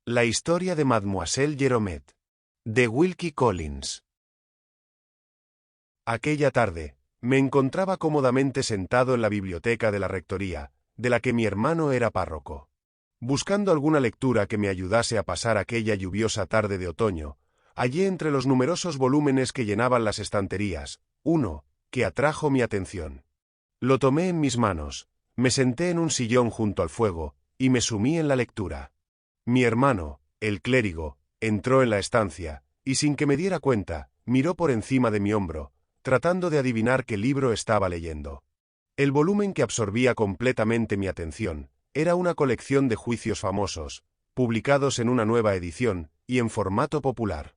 La historia de Mademoiselle Jeromette. De Wilkie Collins. Aquella tarde, me encontraba cómodamente sentado en la biblioteca de la rectoría, de la que mi hermano era párroco. Buscando alguna lectura que me ayudase a pasar aquella lluviosa tarde de otoño, hallé entre los numerosos volúmenes que llenaban las estanterías, uno, que atrajo mi atención. Lo tomé en mis manos, me senté en un sillón junto al fuego, y me sumí en la lectura. Mi hermano, el clérigo, entró en la estancia, y sin que me diera cuenta, miró por encima de mi hombro, tratando de adivinar qué libro estaba leyendo. El volumen que absorbía completamente mi atención era una colección de juicios famosos, publicados en una nueva edición y en formato popular.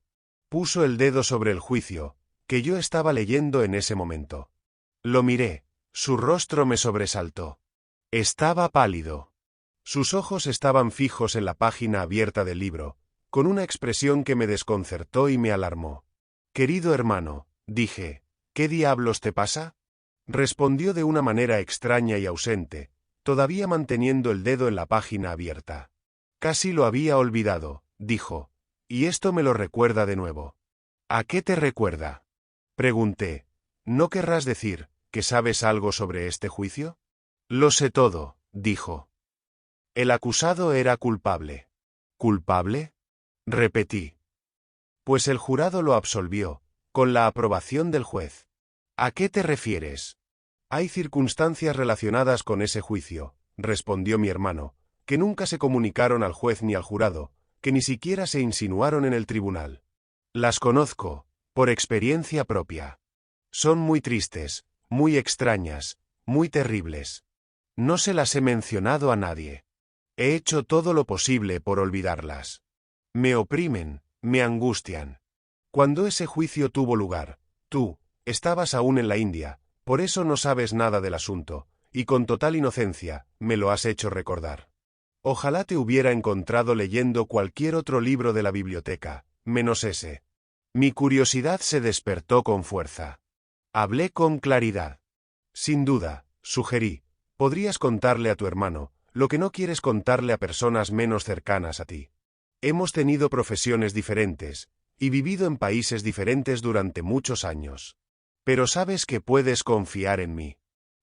Puso el dedo sobre el juicio, que yo estaba leyendo en ese momento. Lo miré, su rostro me sobresaltó. Estaba pálido. Sus ojos estaban fijos en la página abierta del libro, con una expresión que me desconcertó y me alarmó. «Querido hermano», dije, «¿qué diablos te pasa?». Respondió de una manera extraña y ausente, todavía manteniendo el dedo en la página abierta. «Casi lo había olvidado», dijo, «y esto me lo recuerda de nuevo». «¿A qué te recuerda?», pregunté. «¿No querrás decir que sabes algo sobre este juicio?». «Lo sé todo», dijo. El acusado era culpable. ¿Culpable?, repetí. Pues el jurado lo absolvió, con la aprobación del juez. ¿A qué te refieres? Hay circunstancias relacionadas con ese juicio, respondió mi hermano, que nunca se comunicaron al juez ni al jurado, que ni siquiera se insinuaron en el tribunal. Las conozco, por experiencia propia. Son muy tristes, muy extrañas, muy terribles. No se las he mencionado a nadie. He hecho todo lo posible por olvidarlas. Me oprimen, me angustian. Cuando ese juicio tuvo lugar, tú estabas aún en la India, por eso no sabes nada del asunto, y con total inocencia, me lo has hecho recordar. Ojalá te hubiera encontrado leyendo cualquier otro libro de la biblioteca, menos ese. Mi curiosidad se despertó con fuerza. Hablé con claridad. Sin duda, sugerí, podrías contarle a tu hermano lo que no quieres contarle a personas menos cercanas a ti. Hemos tenido profesiones diferentes, y vivido en países diferentes durante muchos años. Pero sabes que puedes confiar en mí.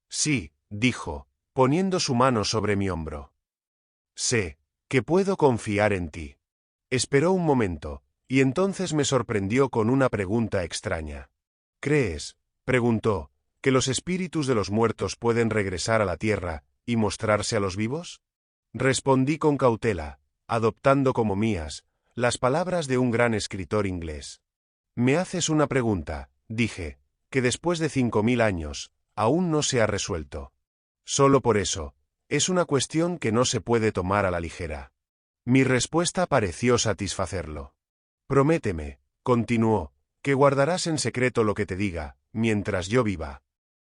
Sí, dijo, poniendo su mano sobre mi hombro. Sé que puedo confiar en ti. Esperó un momento, y entonces me sorprendió con una pregunta extraña. ¿Crees, preguntó, que los espíritus de los muertos pueden regresar a la tierra y mostrarse a los vivos? Respondí con cautela, adoptando como mías las palabras de un gran escritor inglés. Me haces una pregunta, dije, que después de 5000 años, aún no se ha resuelto. Solo por eso, es una cuestión que no se puede tomar a la ligera. Mi respuesta pareció satisfacerlo. Prométeme, continuó, que guardarás en secreto lo que te diga, mientras yo viva.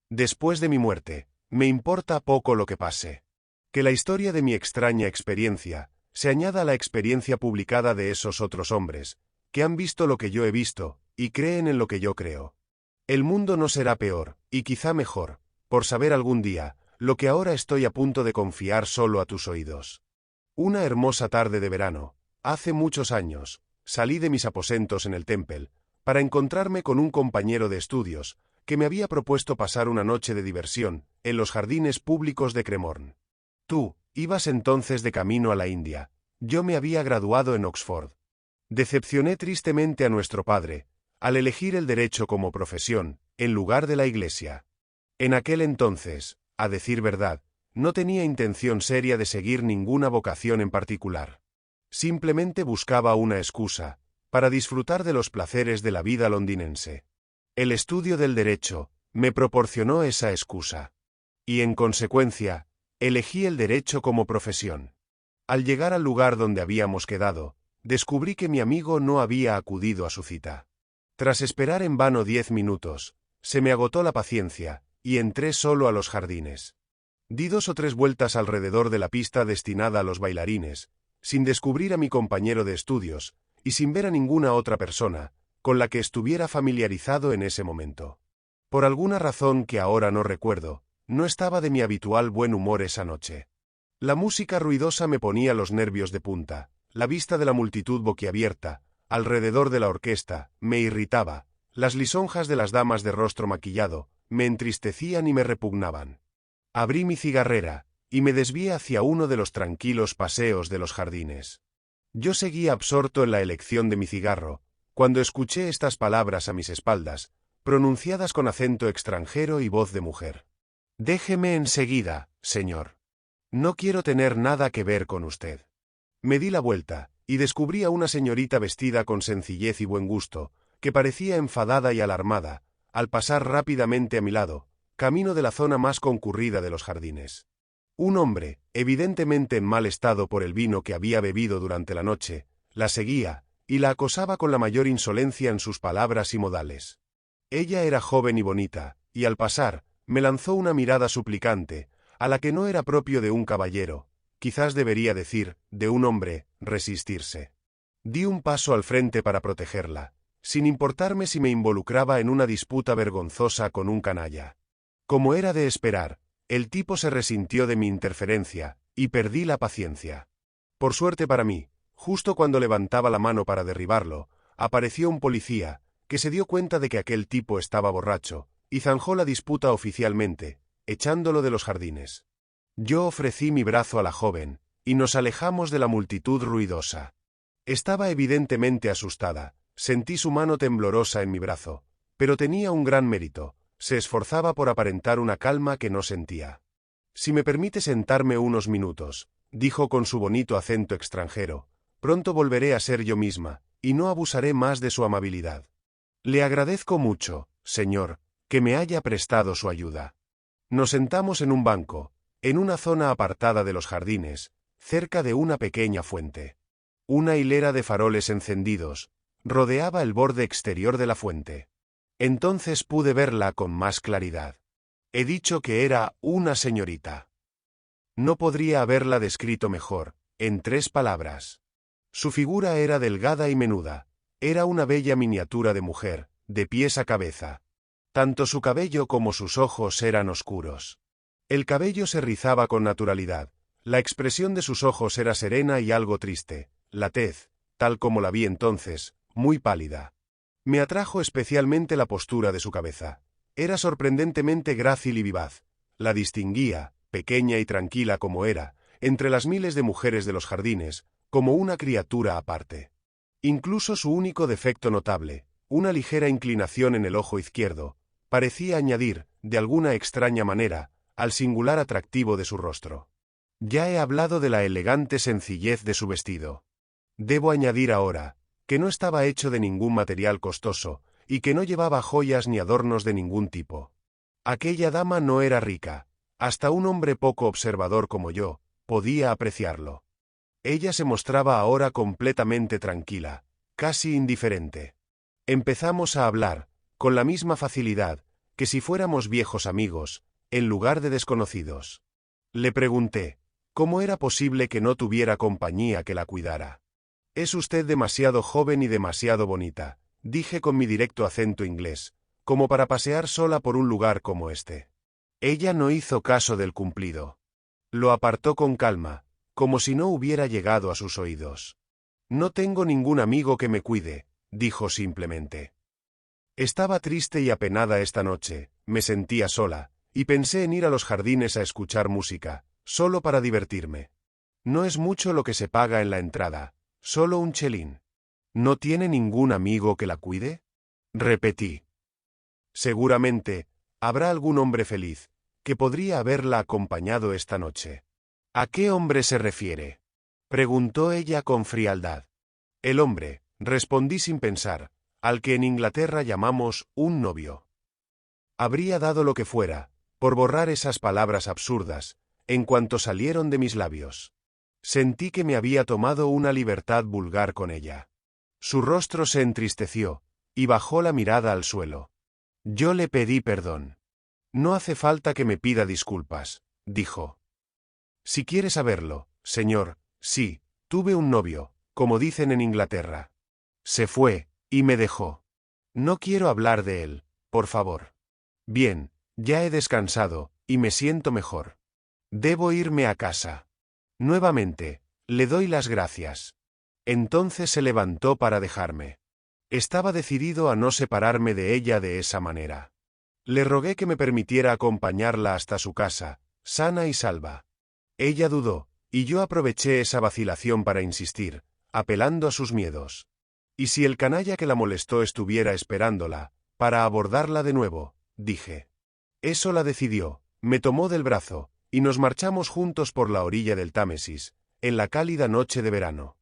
Después de mi muerte, me importa poco lo que pase. Que la historia de mi extraña experiencia se añada a la experiencia publicada de esos otros hombres, que han visto lo que yo he visto, y creen en lo que yo creo. El mundo no será peor, y quizá mejor, por saber algún día, lo que ahora estoy a punto de confiar solo a tus oídos. Una hermosa tarde de verano, hace muchos años, salí de mis aposentos en el Temple, para encontrarme con un compañero de estudios, que me había propuesto pasar una noche de diversión en los jardines públicos de Cremorne. Tú ibas entonces de camino a la India, yo me había graduado en Oxford. Decepcioné tristemente a nuestro padre, al elegir el derecho como profesión, en lugar de la Iglesia. En aquel entonces, a decir verdad, no tenía intención seria de seguir ninguna vocación en particular. Simplemente buscaba una excusa, para disfrutar de los placeres de la vida londinense. El estudio del derecho me proporcionó esa excusa. Y en consecuencia, elegí el derecho como profesión. Al llegar al lugar donde habíamos quedado, descubrí que mi amigo no había acudido a su cita. Tras esperar en vano 10 minutos, se me agotó la paciencia, y entré solo a los jardines. Di 2 o 3 vueltas alrededor de la pista destinada a los bailarines, sin descubrir a mi compañero de estudios, y sin ver a ninguna otra persona con la que estuviera familiarizado en ese momento. Por alguna razón que ahora no recuerdo, no estaba de mi habitual buen humor esa noche. La música ruidosa me ponía los nervios de punta, La vista de la multitud boquiabierta, alrededor de la orquesta, me irritaba. Las lisonjas de las damas de rostro maquillado, me entristecían y me repugnaban. Abrí mi cigarrera, y me desvié hacia uno de los tranquilos paseos de los jardines. Yo seguía absorto en la elección de mi cigarro, cuando escuché estas palabras a mis espaldas, pronunciadas con acento extranjero y voz de mujer. «Déjeme enseguida, señor. No quiero tener nada que ver con usted». Me di la vuelta, y descubrí a una señorita vestida con sencillez y buen gusto, que parecía enfadada y alarmada, al pasar rápidamente a mi lado, camino de la zona más concurrida de los jardines. Un hombre, evidentemente en mal estado por el vino que había bebido durante la noche, la seguía, y la acosaba con la mayor insolencia en sus palabras y modales. Ella era joven y bonita, y al pasar, me lanzó una mirada suplicante, a la que no era propio de un caballero, quizás debería decir, de un hombre, resistirse. Di un paso al frente para protegerla, sin importarme si me involucraba en una disputa vergonzosa con un canalla. Como era de esperar, el tipo se resintió de mi interferencia, y perdí la paciencia. Por suerte para mí, justo cuando levantaba la mano para derribarlo, apareció un policía, que se dio cuenta de que aquel tipo estaba borracho, y zanjó la disputa oficialmente, echándolo de los jardines. Yo ofrecí mi brazo a la joven, y nos alejamos de la multitud ruidosa. Estaba evidentemente asustada, sentí su mano temblorosa en mi brazo, pero tenía un gran mérito, se esforzaba por aparentar una calma que no sentía. «Si me permite sentarme unos minutos», dijo con su bonito acento extranjero, «pronto volveré a ser yo misma, y no abusaré más de su amabilidad. Le agradezco mucho, señor, que me haya prestado su ayuda». Nos sentamos en un banco, en una zona apartada de los jardines, cerca de una pequeña fuente. Una hilera de faroles encendidos rodeaba el borde exterior de la fuente. Entonces pude verla con más claridad. He dicho que era una señorita. No podría haberla descrito mejor, en 3 palabras. Su figura era delgada y menuda, era una bella miniatura de mujer, de pies a cabeza. Tanto su cabello como sus ojos eran oscuros. El cabello se rizaba con naturalidad, la expresión de sus ojos era serena y algo triste, la tez, tal como la vi entonces, muy pálida. Me atrajo especialmente la postura de su cabeza. Era sorprendentemente grácil y vivaz. La distinguía, pequeña y tranquila como era, entre las miles de mujeres de los jardines, como una criatura aparte. Incluso su único defecto notable, una ligera inclinación en el ojo izquierdo, parecía añadir, de alguna extraña manera, al singular atractivo de su rostro. Ya he hablado de la elegante sencillez de su vestido. Debo añadir ahora, que no estaba hecho de ningún material costoso, y que no llevaba joyas ni adornos de ningún tipo. Aquella dama no era rica, hasta un hombre poco observador como yo, podía apreciarlo. Ella se mostraba ahora completamente tranquila, casi indiferente. Empezamos a hablar, con la misma facilidad, que si fuéramos viejos amigos, en lugar de desconocidos. Le pregunté, ¿cómo era posible que no tuviera compañía que la cuidara? «Es usted demasiado joven y demasiado bonita», dije con mi directo acento inglés, «como para pasear sola por un lugar como este». Ella no hizo caso del cumplido. Lo apartó con calma, como si no hubiera llegado a sus oídos. «No tengo ningún amigo que me cuide», dijo simplemente. Estaba triste y apenada esta noche, me sentía sola, y pensé en ir a los jardines a escuchar música, solo para divertirme. No es mucho lo que se paga en la entrada, solo un chelín. ¿No tiene ningún amigo que la cuide?, repetí. Seguramente, habrá algún hombre feliz, que podría haberla acompañado esta noche. ¿A qué hombre se refiere?, preguntó ella con frialdad. El hombre, respondí sin pensar, al que en Inglaterra llamamos un novio. Habría dado lo que fuera, por borrar esas palabras absurdas, en cuanto salieron de mis labios. Sentí que me había tomado una libertad vulgar con ella. Su rostro se entristeció, y bajó la mirada al suelo. Yo le pedí perdón. «No hace falta que me pida disculpas», dijo. «Si quiere saberlo, señor, sí, tuve un novio, como dicen en Inglaterra. Se fue, y me dejó. No quiero hablar de él, por favor. Bien, ya he descansado, y me siento mejor. Debo irme a casa. Nuevamente, le doy las gracias». Entonces se levantó para dejarme. Estaba decidido a no separarme de ella de esa manera. Le rogué que me permitiera acompañarla hasta su casa, sana y salva. Ella dudó, y yo aproveché esa vacilación para insistir, apelando a sus miedos. ¿Y si el canalla que la molestó estuviera esperándola, para abordarla de nuevo? Dije. Eso la decidió, me tomó del brazo, y nos marchamos juntos por la orilla del Támesis, en la cálida noche de verano.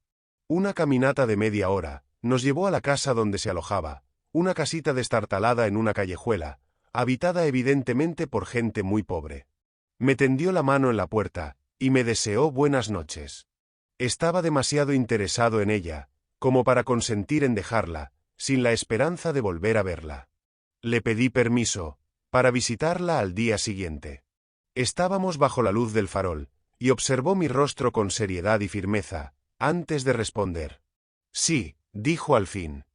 Una caminata de media hora nos llevó a la casa donde se alojaba, una casita destartalada en una callejuela, habitada evidentemente por gente muy pobre. Me tendió la mano en la puerta, y me deseó buenas noches. Estaba demasiado interesado en ella, como para consentir en dejarla, sin la esperanza de volver a verla. Le pedí permiso, para visitarla al día siguiente. Estábamos bajo la luz del farol, y observó mi rostro con seriedad y firmeza, antes de responder. Sí, dijo al fin.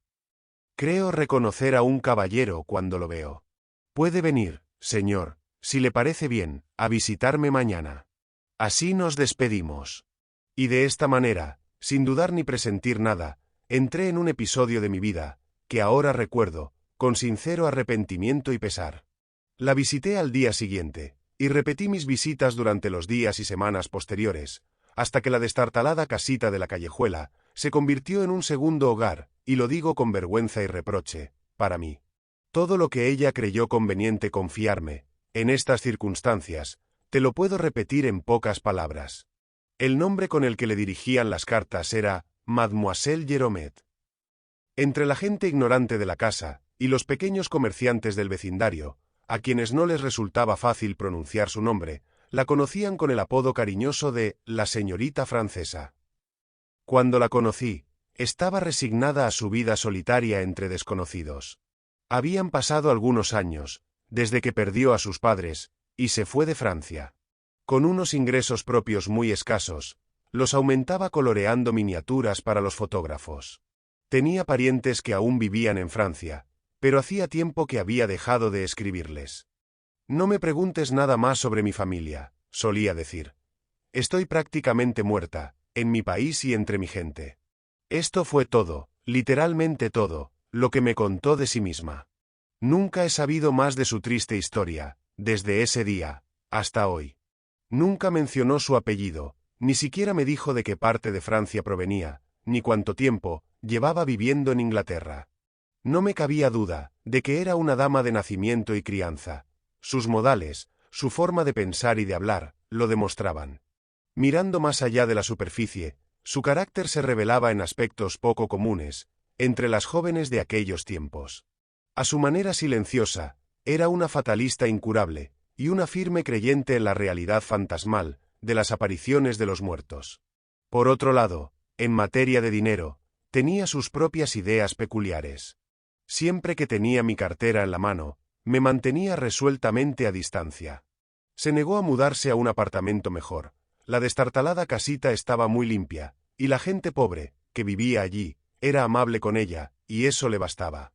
Creo reconocer a un caballero cuando lo veo. Puede venir, señor, si le parece bien, a visitarme mañana. Así nos despedimos. Y de esta manera, sin dudar ni presentir nada, entré en un episodio de mi vida, que ahora recuerdo, con sincero arrepentimiento y pesar. La visité al día siguiente, y repetí mis visitas durante los días y semanas posteriores, hasta que la destartalada casita de la callejuela se convirtió en un segundo hogar, y lo digo con vergüenza y reproche, para mí. Todo lo que ella creyó conveniente confiarme, en estas circunstancias, te lo puedo repetir en pocas palabras. El nombre con el que le dirigían las cartas era Mademoiselle Jeromet. Entre la gente ignorante de la casa, y los pequeños comerciantes del vecindario, a quienes no les resultaba fácil pronunciar su nombre, la conocían con el apodo cariñoso de la señorita francesa. Cuando la conocí, estaba resignada a su vida solitaria entre desconocidos. Habían pasado algunos años, desde que perdió a sus padres, y se fue de Francia. Con unos ingresos propios muy escasos, los aumentaba coloreando miniaturas para los fotógrafos. Tenía parientes que aún vivían en Francia, pero hacía tiempo que había dejado de escribirles. No me preguntes nada más sobre mi familia, solía decir. Estoy prácticamente muerta, en mi país y entre mi gente. Esto fue todo, literalmente todo, lo que me contó de sí misma. Nunca he sabido más de su triste historia, desde ese día, hasta hoy. Nunca mencionó su apellido, ni siquiera me dijo de qué parte de Francia provenía, ni cuánto tiempo llevaba viviendo en Inglaterra. No me cabía duda de que era una dama de nacimiento y crianza. Sus modales, su forma de pensar y de hablar, lo demostraban. Mirando más allá de la superficie, su carácter se revelaba en aspectos poco comunes, entre las jóvenes de aquellos tiempos. A su manera silenciosa, era una fatalista incurable, y una firme creyente en la realidad fantasmal de las apariciones de los muertos. Por otro lado, en materia de dinero, tenía sus propias ideas peculiares. Siempre que tenía mi cartera en la mano, me mantenía resueltamente a distancia. Se negó a mudarse a un apartamento mejor. La destartalada casita estaba muy limpia, y la gente pobre, que vivía allí, era amable con ella, y eso le bastaba.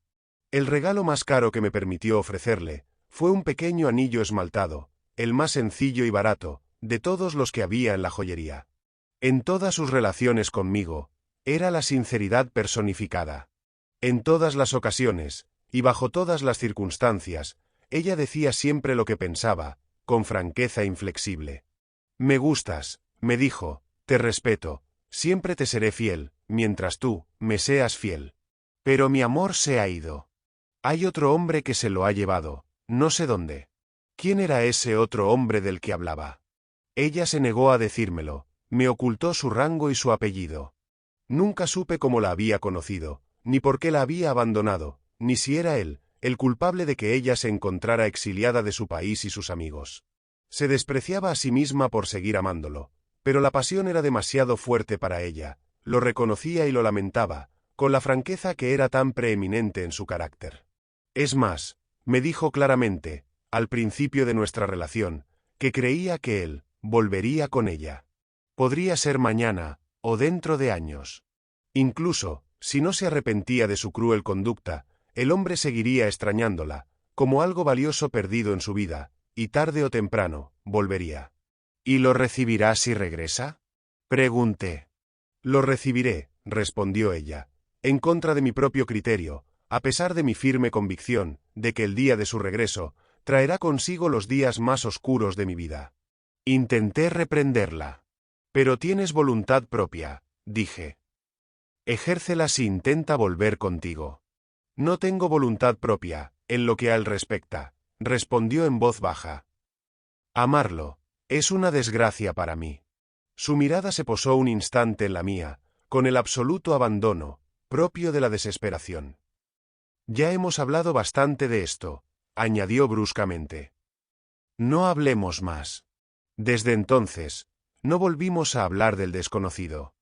El regalo más caro que me permitió ofrecerle fue un pequeño anillo esmaltado, el más sencillo y barato de todos los que había en la joyería. En todas sus relaciones conmigo, era la sinceridad personificada. En todas las ocasiones, y bajo todas las circunstancias, ella decía siempre lo que pensaba, con franqueza inflexible. Me gustas, me dijo, te respeto, siempre te seré fiel, mientras tú me seas fiel. Pero mi amor se ha ido. Hay otro hombre que se lo ha llevado, no sé dónde. ¿Quién era ese otro hombre del que hablaba? Ella se negó a decírmelo, me ocultó su rango y su apellido. Nunca supe cómo la había conocido, ni por qué la había abandonado, ni si era él, el culpable de que ella se encontrara exiliada de su país y sus amigos. Se despreciaba a sí misma por seguir amándolo, pero la pasión era demasiado fuerte para ella, lo reconocía y lo lamentaba, con la franqueza que era tan preeminente en su carácter. Es más, me dijo claramente, al principio de nuestra relación, que creía que él volvería con ella. Podría ser mañana, o dentro de años. Incluso, si no se arrepentía de su cruel conducta, el hombre seguiría extrañándola, como algo valioso perdido en su vida, y tarde o temprano, volvería. ¿Y lo recibirá si regresa? Pregunté. Lo recibiré, respondió ella, en contra de mi propio criterio, a pesar de mi firme convicción de que el día de su regreso traerá consigo los días más oscuros de mi vida. Intenté reprenderla. Pero tienes voluntad propia, dije. Ejércela si intenta volver contigo. No tengo voluntad propia, en lo que a él respecta, respondió en voz baja. Amarlo es una desgracia para mí. Su mirada se posó un instante en la mía, con el absoluto abandono propio de la desesperación. Ya hemos hablado bastante de esto, añadió bruscamente. No hablemos más. Desde entonces, no volvimos a hablar del desconocido.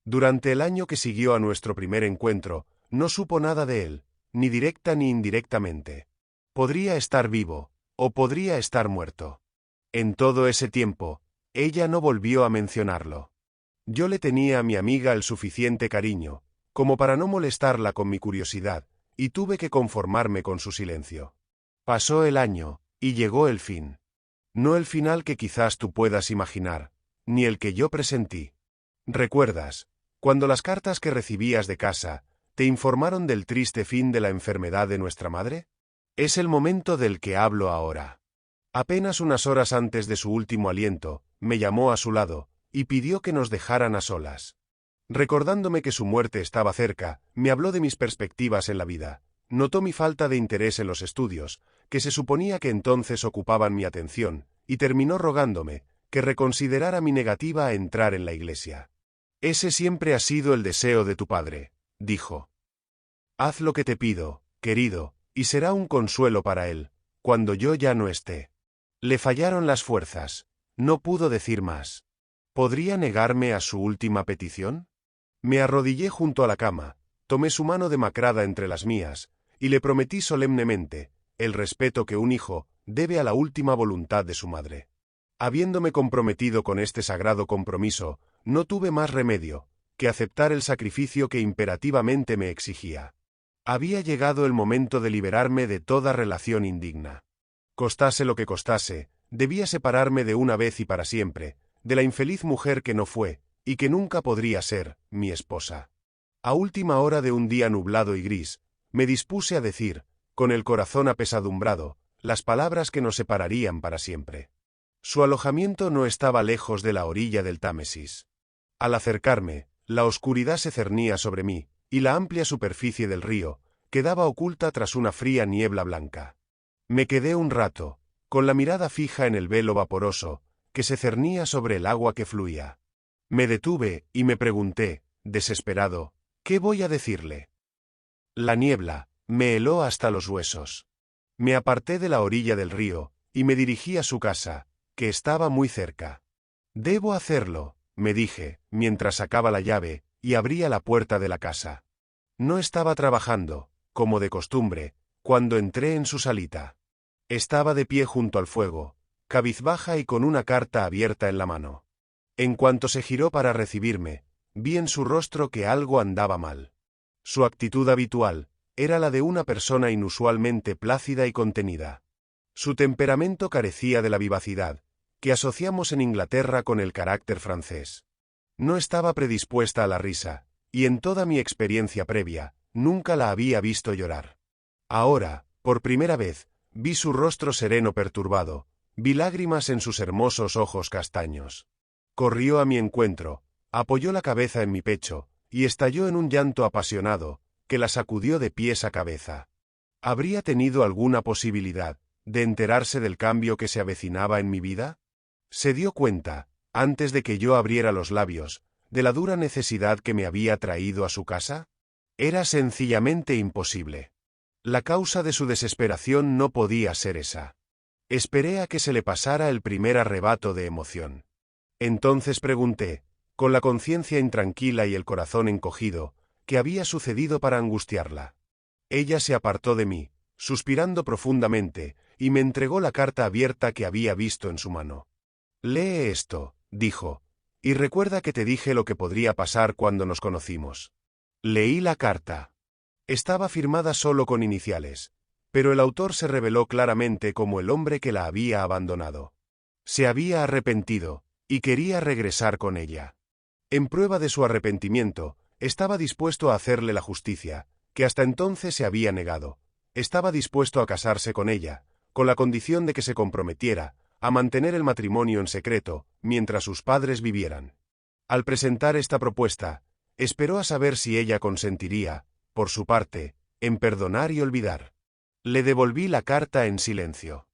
Durante el año que siguió a nuestro primer encuentro, no supo nada de él, ni directa ni indirectamente. Podría estar vivo, o podría estar muerto. En todo ese tiempo, ella no volvió a mencionarlo. Yo le tenía a mi amiga el suficiente cariño, como para no molestarla con mi curiosidad, y tuve que conformarme con su silencio. Pasó el año, y llegó el fin. No el final que quizás tú puedas imaginar, ni el que yo presentí. ¿Recuerdas, cuando las cartas que recibías de casa te informaron del triste fin de la enfermedad de nuestra madre? Es el momento del que hablo ahora. Apenas unas horas antes de su último aliento, me llamó a su lado, y pidió que nos dejaran a solas. Recordándome que su muerte estaba cerca, me habló de mis perspectivas en la vida. Notó mi falta de interés en los estudios, que se suponía que entonces ocupaban mi atención, y terminó rogándome que reconsiderara mi negativa a entrar en la iglesia. Ese siempre ha sido el deseo de tu padre, dijo. Haz lo que te pido, querido, y será un consuelo para él, cuando yo ya no esté. Le fallaron las fuerzas, no pudo decir más. ¿Podría negarme a su última petición? Me arrodillé junto a la cama, tomé su mano demacrada entre las mías, y le prometí solemnemente el respeto que un hijo debe a la última voluntad de su madre. Habiéndome comprometido con este sagrado compromiso, no tuve más remedio que aceptar el sacrificio que imperativamente me exigía. Había llegado el momento de liberarme de toda relación indigna. Costase lo que costase, debía separarme de una vez y para siempre, de la infeliz mujer que no fue, y que nunca podría ser, mi esposa. A última hora de un día nublado y gris, me dispuse a decir, con el corazón apesadumbrado, las palabras que nos separarían para siempre. Su alojamiento no estaba lejos de la orilla del Támesis. Al acercarme, la oscuridad se cernía sobre mí, y la amplia superficie del río quedaba oculta tras una fría niebla blanca. Me quedé un rato, con la mirada fija en el velo vaporoso que se cernía sobre el agua que fluía. Me detuve y me pregunté, desesperado, ¿qué voy a decirle? La niebla me heló hasta los huesos. Me aparté de la orilla del río y me dirigí a su casa, que estaba muy cerca. Debo hacerlo, me dije, mientras sacaba la llave y abría la puerta de la casa. No estaba trabajando, como de costumbre, cuando entré en su salita. Estaba de pie junto al fuego, cabizbaja y con una carta abierta en la mano. En cuanto se giró para recibirme, vi en su rostro que algo andaba mal. Su actitud habitual era la de una persona inusualmente plácida y contenida. Su temperamento carecía de la vivacidad que asociamos en Inglaterra con el carácter francés. No estaba predispuesta a la risa, y en toda mi experiencia previa, nunca la había visto llorar. Ahora, por primera vez, vi su rostro sereno perturbado, vi lágrimas en sus hermosos ojos castaños. Corrió a mi encuentro, apoyó la cabeza en mi pecho, y estalló en un llanto apasionado, que la sacudió de pies a cabeza. ¿Habría tenido alguna posibilidad de enterarse del cambio que se avecinaba en mi vida? Se dio cuenta, antes de que yo abriera los labios, de la dura necesidad que me había traído a su casa. Era sencillamente imposible. La causa de su desesperación no podía ser esa. Esperé a que se le pasara el primer arrebato de emoción. Entonces pregunté, con la conciencia intranquila y el corazón encogido, ¿qué había sucedido para angustiarla? Ella se apartó de mí, suspirando profundamente, y me entregó la carta abierta que había visto en su mano. «Lee esto», dijo, «y recuerda que te dije lo que podría pasar cuando nos conocimos». Leí la carta. Estaba firmada solo con iniciales, pero el autor se reveló claramente como el hombre que la había abandonado. Se había arrepentido, y quería regresar con ella. En prueba de su arrepentimiento, Estaba dispuesto a hacerle la justicia, que hasta entonces se había negado. Estaba dispuesto a casarse con ella, con la condición de que se comprometiera a mantener el matrimonio en secreto, mientras sus padres vivieran. Al presentar esta propuesta, esperó a saber si ella consentiría, por su parte, en perdonar y olvidar. Le devolví la carta en silencio.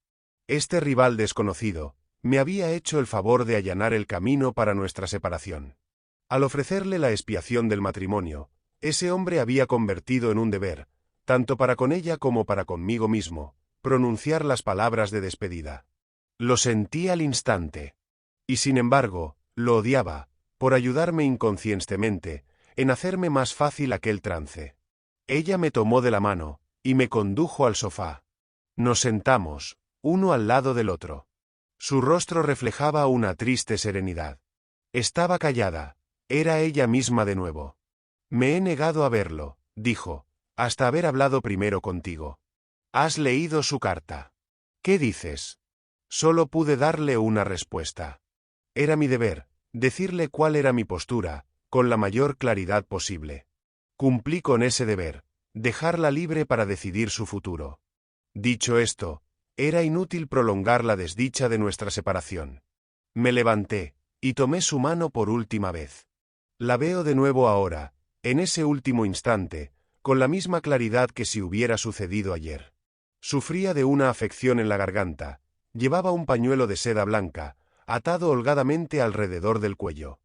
Este rival desconocido me había hecho el favor de allanar el camino para nuestra separación. Al ofrecerle la expiación del matrimonio, ese hombre había convertido en un deber, tanto para con ella como para conmigo mismo, pronunciar las palabras de despedida. Lo sentí al instante. Y sin embargo, lo odiaba, por ayudarme inconscientemente, en hacerme más fácil aquel trance. Ella me tomó de la mano, y me condujo al sofá. Nos sentamos, uno al lado del otro. Su rostro reflejaba una triste serenidad. Estaba callada. Era ella misma de nuevo. Me he negado a verlo, dijo, hasta haber hablado primero contigo. ¿Has leído su carta? ¿Qué dices? Solo pude darle una respuesta. Era mi deber, decirle cuál era mi postura, con la mayor claridad posible. Cumplí con ese deber, dejarla libre para decidir su futuro. Dicho esto, era inútil prolongar la desdicha de nuestra separación. Me levanté, y tomé su mano por última vez. La veo de nuevo ahora, en ese último instante, con la misma claridad que si hubiera sucedido ayer. Sufría de una afección en la garganta, llevaba un pañuelo de seda blanca, atado holgadamente alrededor del cuello.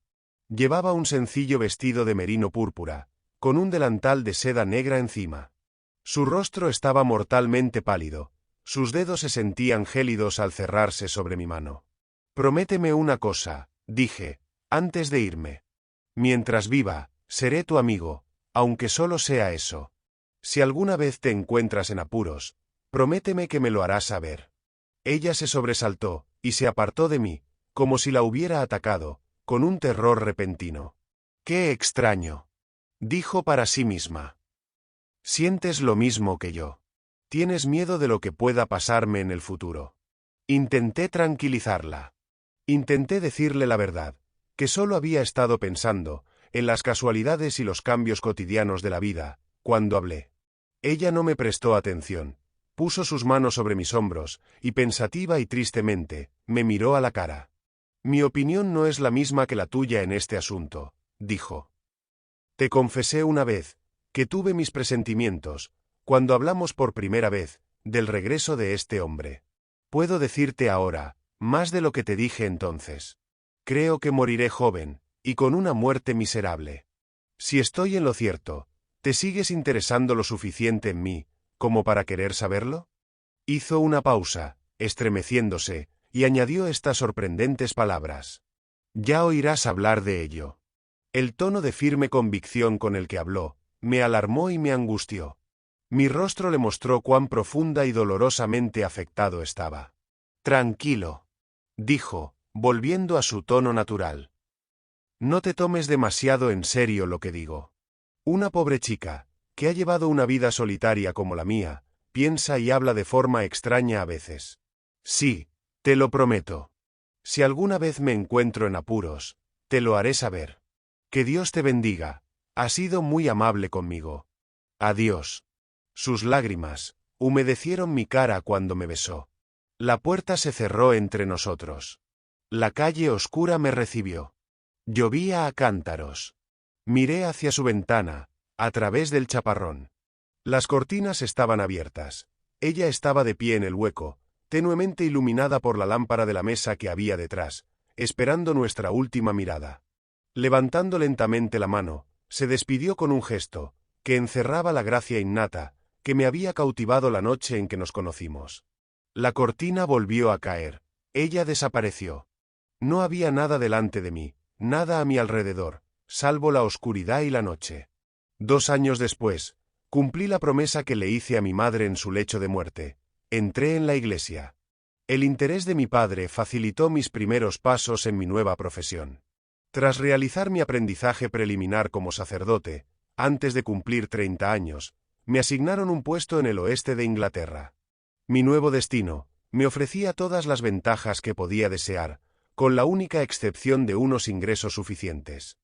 Llevaba un sencillo vestido de merino púrpura, con un delantal de seda negra encima. Su rostro estaba mortalmente pálido, sus dedos se sentían gélidos al cerrarse sobre mi mano. Prométeme una cosa, dije, antes de irme. Mientras viva, seré tu amigo, aunque solo sea eso. Si alguna vez te encuentras en apuros, prométeme que me lo harás saber. Ella se sobresaltó, y se apartó de mí, como si la hubiera atacado, con un terror repentino. ¡Qué extraño!, dijo para sí misma. Sientes lo mismo que yo. Tienes miedo de lo que pueda pasarme en el futuro. Intenté tranquilizarla. Intenté decirle la verdad, que solo había estado pensando en las casualidades y los cambios cotidianos de la vida, cuando hablé. Ella no me prestó atención, puso sus manos sobre mis hombros, y pensativa y tristemente, me miró a la cara. Mi opinión no es la misma que la tuya en este asunto, dijo. Te confesé una vez, que tuve mis presentimientos, cuando hablamos por primera vez, del regreso de este hombre. Puedo decirte ahora, más de lo que te dije entonces. Creo que moriré joven, y con una muerte miserable. Si estoy en lo cierto, ¿te sigues interesando lo suficiente en mí, como para querer saberlo? Hizo una pausa, estremeciéndose, y añadió estas sorprendentes palabras. Ya oirás hablar de ello. El tono de firme convicción con el que habló, me alarmó y me angustió. Mi rostro le mostró cuán profunda y dolorosamente afectado estaba. Tranquilo, dijo, volviendo a su tono natural. No te tomes demasiado en serio lo que digo. Una pobre chica, que ha llevado una vida solitaria como la mía, piensa y habla de forma extraña a veces. Sí, te lo prometo. Si alguna vez me encuentro en apuros, te lo haré saber. Que Dios te bendiga, ha sido muy amable conmigo. Adiós. Sus lágrimas humedecieron mi cara cuando me besó. La puerta se cerró entre nosotros. La calle oscura me recibió. Llovía a cántaros. Miré hacia su ventana, a través del chaparrón. Las cortinas estaban abiertas. Ella estaba de pie en el hueco, tenuemente iluminada por la lámpara de la mesa que había detrás, esperando nuestra última mirada. Levantando lentamente la mano, se despidió con un gesto, que encerraba la gracia innata, que me había cautivado la noche en que nos conocimos. La cortina volvió a caer. Ella desapareció. No había nada delante de mí, nada a mi alrededor, salvo la oscuridad y la noche. 2 años después, cumplí la promesa que le hice a mi madre en su lecho de muerte. Entré en la iglesia. El interés de mi padre facilitó mis primeros pasos en mi nueva profesión. Tras realizar mi aprendizaje preliminar como sacerdote, antes de cumplir 30 años, me asignaron un puesto en el oeste de Inglaterra. Mi nuevo destino me ofrecía todas las ventajas que podía desear, con la única excepción de unos ingresos suficientes.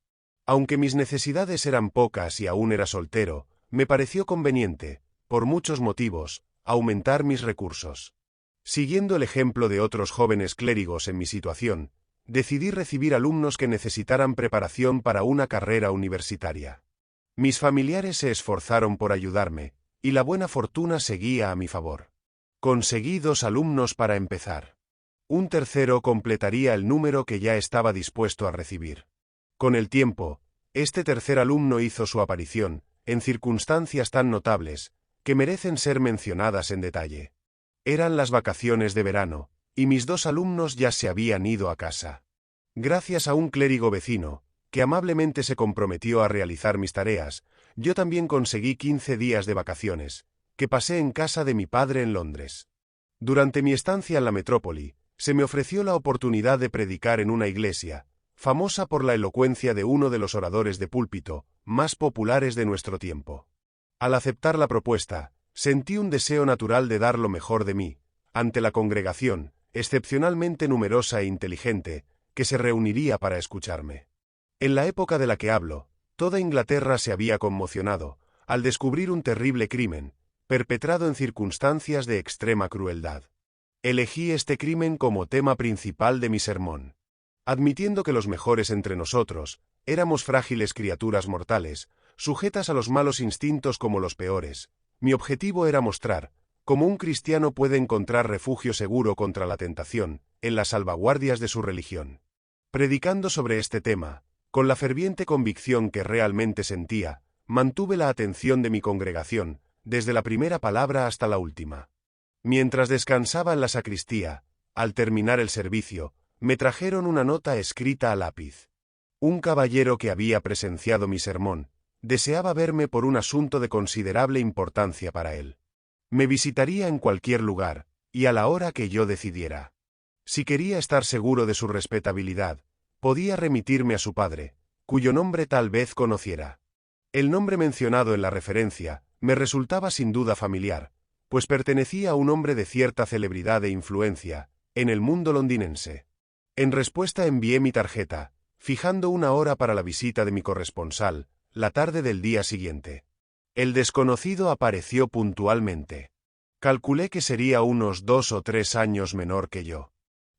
Aunque mis necesidades eran pocas y aún era soltero, me pareció conveniente, por muchos motivos, aumentar mis recursos. Siguiendo el ejemplo de otros jóvenes clérigos en mi situación, decidí recibir alumnos que necesitaran preparación para una carrera universitaria. Mis familiares se esforzaron por ayudarme, y la buena fortuna seguía a mi favor. Conseguí 2 alumnos para empezar. Un tercero completaría el número que ya estaba dispuesto a recibir. Con el tiempo, este tercer alumno hizo su aparición, en circunstancias tan notables, que merecen ser mencionadas en detalle. Eran las vacaciones de verano, y mis 2 alumnos ya se habían ido a casa. Gracias a un clérigo vecino, que amablemente se comprometió a realizar mis tareas, yo también conseguí 15 días de vacaciones, que pasé en casa de mi padre en Londres. Durante mi estancia en la metrópoli, se me ofreció la oportunidad de predicar en una iglesia, famosa por la elocuencia de uno de los oradores de púlpito más populares de nuestro tiempo. Al aceptar la propuesta, sentí un deseo natural de dar lo mejor de mí, ante la congregación, excepcionalmente numerosa e inteligente, que se reuniría para escucharme. En la época de la que hablo, toda Inglaterra se había conmocionado, al descubrir un terrible crimen, perpetrado en circunstancias de extrema crueldad. Elegí este crimen como tema principal de mi sermón. Admitiendo que los mejores entre nosotros éramos frágiles criaturas mortales, sujetas a los malos instintos como los peores, mi objetivo era mostrar cómo un cristiano puede encontrar refugio seguro contra la tentación, en las salvaguardias de su religión. Predicando sobre este tema, con la ferviente convicción que realmente sentía, mantuve la atención de mi congregación, desde la primera palabra hasta la última. Mientras descansaba en la sacristía, al terminar el servicio, me trajeron una nota escrita a lápiz. Un caballero que había presenciado mi sermón deseaba verme por un asunto de considerable importancia para él. Me visitaría en cualquier lugar, y a la hora que yo decidiera. Si quería estar seguro de su respetabilidad, podía remitirme a su padre, cuyo nombre tal vez conociera. El nombre mencionado en la referencia me resultaba sin duda familiar, pues pertenecía a un hombre de cierta celebridad e influencia en el mundo londinense. En respuesta envié mi tarjeta, fijando una hora para la visita de mi corresponsal, la tarde del día siguiente. El desconocido apareció puntualmente. Calculé que sería unos 2 o 3 años menor que yo.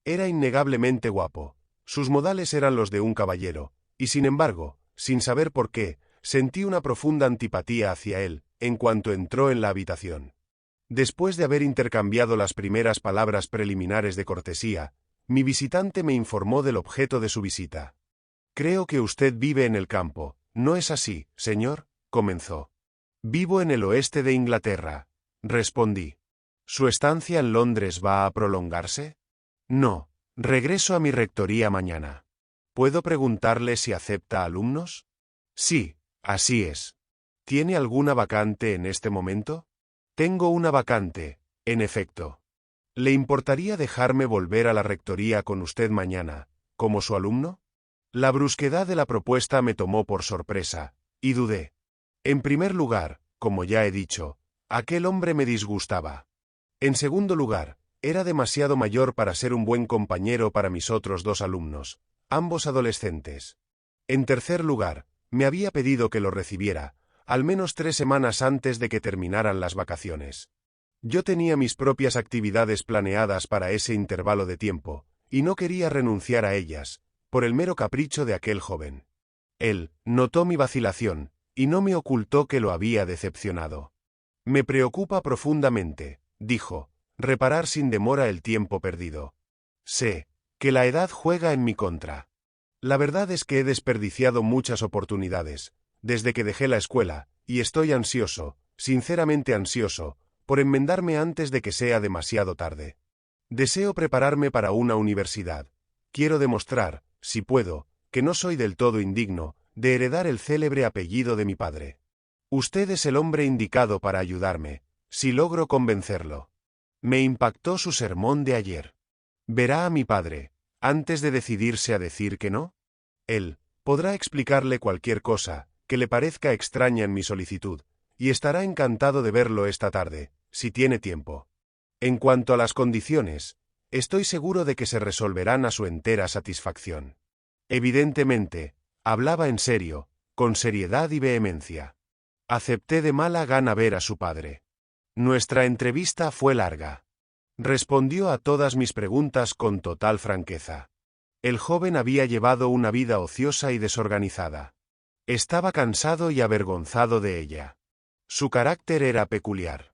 Era innegablemente guapo, sus modales eran los de un caballero, y sin embargo, sin saber por qué, sentí una profunda antipatía hacia él, en cuanto entró en la habitación. Después de haber intercambiado las primeras palabras preliminares de cortesía, mi visitante me informó del objeto de su visita. «Creo que usted vive en el campo, ¿no es así, señor?», comenzó. «Vivo en el oeste de Inglaterra», respondí. «¿Su estancia en Londres va a prolongarse?». «No, regreso a mi rectoría mañana». «¿Puedo preguntarle si acepta alumnos?». «Sí, así es». «¿Tiene alguna vacante en este momento?». «Tengo una vacante, en efecto». «¿Le importaría dejarme volver a la rectoría con usted mañana, como su alumno?». La brusquedad de la propuesta me tomó por sorpresa, y dudé. En primer lugar, como ya he dicho, aquel hombre me disgustaba. En segundo lugar, era demasiado mayor para ser un buen compañero para mis otros 2 alumnos, ambos adolescentes. En tercer lugar, me había pedido que lo recibiera, al menos 3 semanas antes de que terminaran las vacaciones. Yo tenía mis propias actividades planeadas para ese intervalo de tiempo, y no quería renunciar a ellas, por el mero capricho de aquel joven. Él notó mi vacilación, y no me ocultó que lo había decepcionado. «Me preocupa profundamente», dijo, «reparar sin demora el tiempo perdido. Sé que la edad juega en mi contra. La verdad es que he desperdiciado muchas oportunidades, desde que dejé la escuela, y estoy ansioso, sinceramente ansioso, por enmendarme antes de que sea demasiado tarde. Deseo prepararme para una universidad. Quiero demostrar, si puedo, que no soy del todo indigno de heredar el célebre apellido de mi padre. Usted es el hombre indicado para ayudarme, si logro convencerlo». Me impactó su sermón de ayer. «Verá a mi padre, antes de decidirse a decir que no. Él podrá explicarle cualquier cosa que le parezca extraña en mi solicitud, y estará encantado de verlo esta tarde, si tiene tiempo. En cuanto a las condiciones, estoy seguro de que se resolverán a su entera satisfacción. Evidentemente, Hablaba en serio, con seriedad y vehemencia. Acepté de mala gana ver a su padre. Nuestra entrevista fue larga. Respondió a todas mis preguntas con total franqueza. El joven había llevado una vida ociosa y desorganizada. Estaba cansado y avergonzado de ella. Su carácter era peculiar.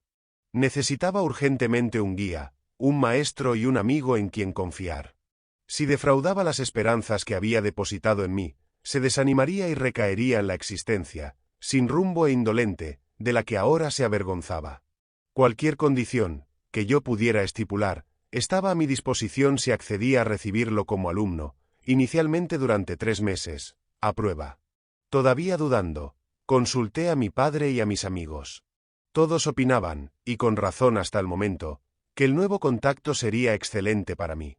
Necesitaba urgentemente un guía, un maestro y un amigo en quien confiar. Si defraudaba las esperanzas que había depositado en mí, se desanimaría y recaería en la existencia, sin rumbo e indolente, de la que ahora se avergonzaba. Cualquier condición, que yo pudiera estipular, estaba a mi disposición si accedía a recibirlo como alumno, inicialmente durante 3 meses, a prueba. Todavía dudando, consulté a mi padre y a mis amigos. Todos opinaban, y con razón hasta el momento, que el nuevo contacto sería excelente para mí.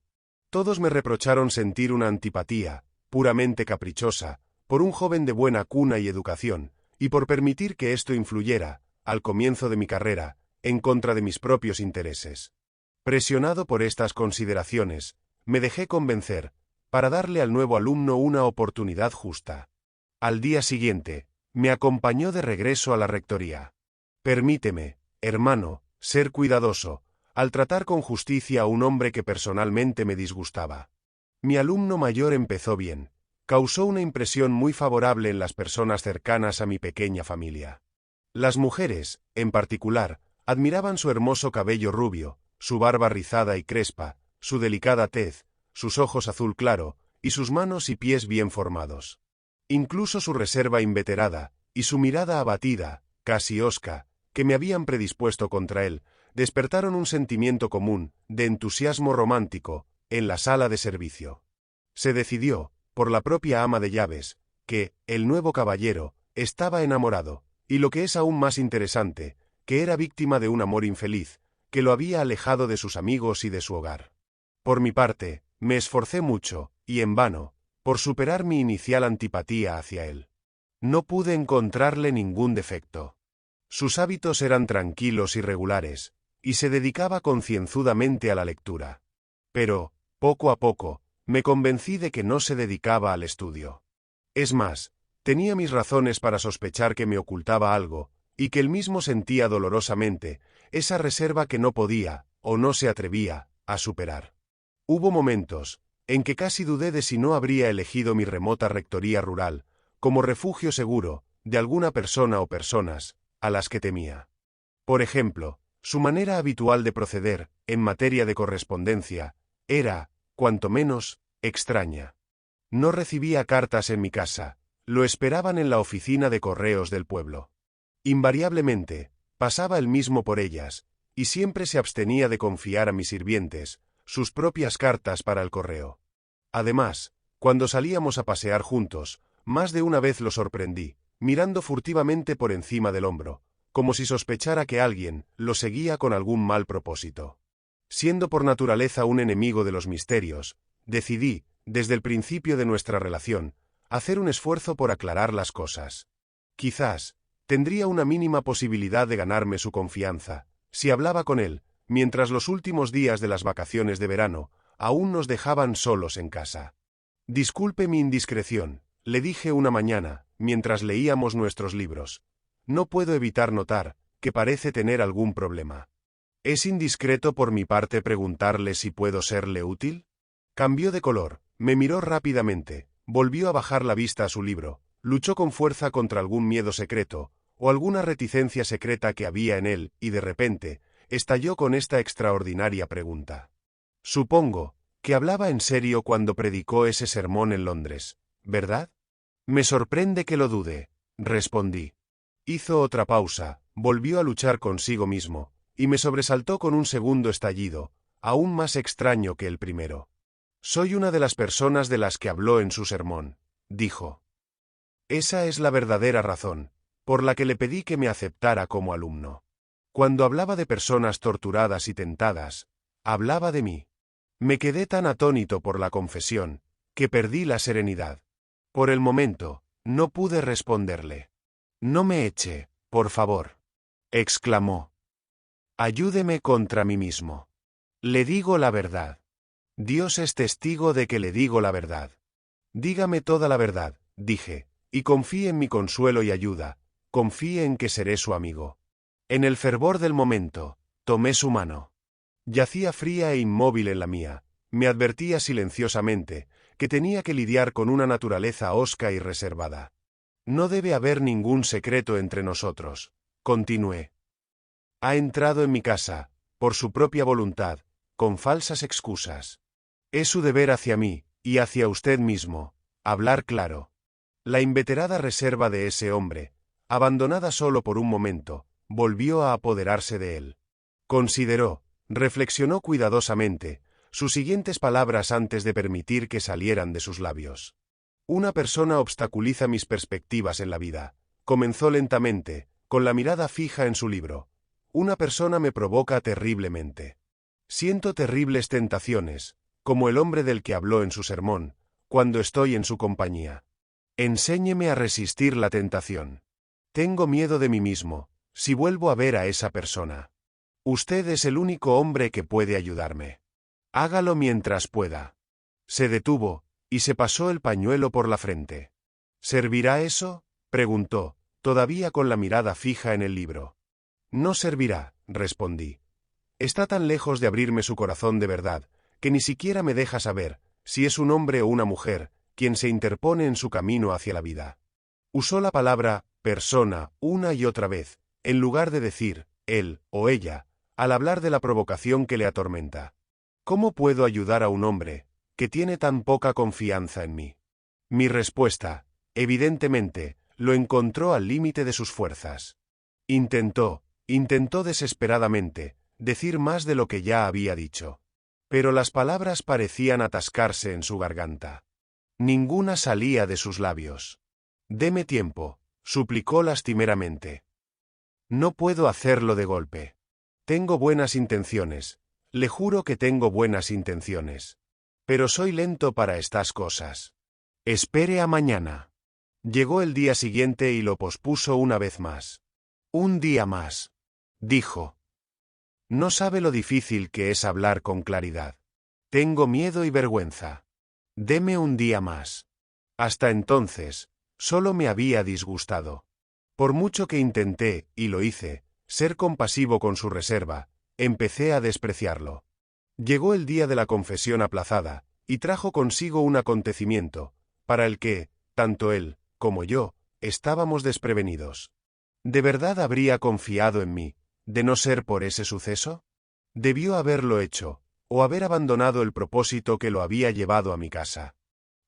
Todos me reprocharon sentir una antipatía, puramente caprichosa, por un joven de buena cuna y educación, y por permitir que esto influyera, al comienzo de mi carrera, en contra de mis propios intereses. Presionado por estas consideraciones, me dejé convencer, para darle al nuevo alumno una oportunidad justa. Al día siguiente, me acompañó de regreso a la rectoría. Permíteme, hermano, ser cuidadoso, al tratar con justicia a un hombre que personalmente me disgustaba. Mi alumno mayor empezó bien. Causó una impresión muy favorable en las personas cercanas a mi pequeña familia. Las mujeres, en particular, admiraban su hermoso cabello rubio, su barba rizada y crespa, su delicada tez, sus ojos azul claro, y sus manos y pies bien formados. Incluso su reserva inveterada, y su mirada abatida, casi hosca, que me habían predispuesto contra él, despertaron un sentimiento común, de entusiasmo romántico, en la sala de servicio. Se decidió, por la propia ama de llaves, que, el nuevo caballero, estaba enamorado, y lo que es aún más interesante, que era víctima de un amor infeliz, que lo había alejado de sus amigos y de su hogar. Por mi parte, me esforcé mucho, y en vano, por superar mi inicial antipatía hacia él. No pude encontrarle ningún defecto. Sus hábitos eran tranquilos y regulares, y se dedicaba concienzudamente a la lectura. Pero, poco a poco, me convencí de que no se dedicaba al estudio. Es más, tenía mis razones para sospechar que me ocultaba algo, y que él mismo sentía dolorosamente, esa reserva que no podía, o no se atrevía, a superar. Hubo momentos, en que casi dudé de si no habría elegido mi remota rectoría rural, como refugio seguro, de alguna persona o personas, a las que temía. Por ejemplo, su manera habitual de proceder, en materia de correspondencia, era, cuanto menos, extraña. No recibía cartas en mi casa, lo esperaban en la oficina de correos del pueblo. Invariablemente, pasaba él mismo por ellas, y siempre se abstenía de confiar a mis sirvientes sus propias cartas para el correo. Además, cuando salíamos a pasear juntos, más de una vez lo sorprendí, mirando furtivamente por encima del hombro, como si sospechara que alguien lo seguía con algún mal propósito. Siendo por naturaleza un enemigo de los misterios, decidí, desde el principio de nuestra relación, hacer un esfuerzo por aclarar las cosas. Quizás, tendría una mínima posibilidad de ganarme su confianza, si hablaba con él, mientras los últimos días de las vacaciones de verano aún nos dejaban solos en casa. Disculpe mi indiscreción, le dije una mañana, mientras leíamos nuestros libros. No puedo evitar notar que parece tener algún problema. ¿Es indiscreto por mi parte preguntarle si puedo serle útil? Cambió de color, me miró rápidamente, volvió a bajar la vista a su libro, luchó con fuerza contra algún miedo secreto, o alguna reticencia secreta que había en él, y de repente, estalló con esta extraordinaria pregunta. Supongo que hablaba en serio cuando predicó ese sermón en Londres, ¿verdad? Me sorprende que lo dude, respondí. Hizo otra pausa, volvió a luchar consigo mismo, y me sobresaltó con un segundo estallido, aún más extraño que el primero. Soy una de las personas de las que habló en su sermón, dijo. Esa es la verdadera razón, por la que le pedí que me aceptara como alumno. Cuando hablaba de personas torturadas y tentadas, hablaba de mí. Me quedé tan atónito por la confesión, que perdí la serenidad. Por el momento, no pude responderle. No me eche, por favor, exclamó. Ayúdeme contra mí mismo. Le digo la verdad. Dios es testigo de que le digo la verdad. Dígame toda la verdad, dije, y confíe en mi consuelo y ayuda, confíe en que seré su amigo. En el fervor del momento, tomé su mano. Yacía fría e inmóvil en la mía, me advertía silenciosamente que tenía que lidiar con una naturaleza hosca y reservada. No debe haber ningún secreto entre nosotros, continué. Ha entrado en mi casa, por su propia voluntad, con falsas excusas. Es su deber hacia mí, y hacia usted mismo, hablar claro. La inveterada reserva de ese hombre, abandonada solo por un momento, volvió a apoderarse de él. Consideró, reflexionó cuidadosamente, sus siguientes palabras antes de permitir que salieran de sus labios. Una persona obstaculiza mis perspectivas en la vida. Comenzó lentamente, con la mirada fija en su libro. Una persona me provoca terriblemente. Siento terribles tentaciones, como el hombre del que habló en su sermón, cuando estoy en su compañía. Enséñeme a resistir la tentación. Tengo miedo de mí mismo, si vuelvo a ver a esa persona. Usted es el único hombre que puede ayudarme. Hágalo mientras pueda. Se detuvo, y se pasó el pañuelo por la frente. ¿Servirá eso?, preguntó, todavía con la mirada fija en el libro. No servirá, respondí. Está tan lejos de abrirme su corazón de verdad, que ni siquiera me deja saber si es un hombre o una mujer quien se interpone en su camino hacia la vida. Usó la palabra persona una y otra vez, en lugar de decir él o ella, al hablar de la provocación que le atormenta. ¿Cómo puedo ayudar a un hombre que tiene tan poca confianza en mí? Mi respuesta, evidentemente, lo encontró al límite de sus fuerzas. Intentó desesperadamente, decir más de lo que ya había dicho. Pero las palabras parecían atascarse en su garganta. Ninguna salía de sus labios. Deme tiempo, suplicó lastimeramente. No puedo hacerlo de golpe. Tengo buenas intenciones, le juro que tengo buenas intenciones. Pero soy lento para estas cosas. Espere a mañana. Llegó el día siguiente y lo pospuso una vez más. Un día más, dijo. No sabe lo difícil que es hablar con claridad. Tengo miedo y vergüenza. Deme un día más. Hasta entonces, solo me había disgustado. Por mucho que intenté, y lo hice, ser compasivo con su reserva, empecé a despreciarlo. Llegó el día de la confesión aplazada, y trajo consigo un acontecimiento, para el que, tanto él, como yo, estábamos desprevenidos. ¿De verdad habría confiado en mí, de no ser por ese suceso? Debió haberlo hecho, o haber abandonado el propósito que lo había llevado a mi casa.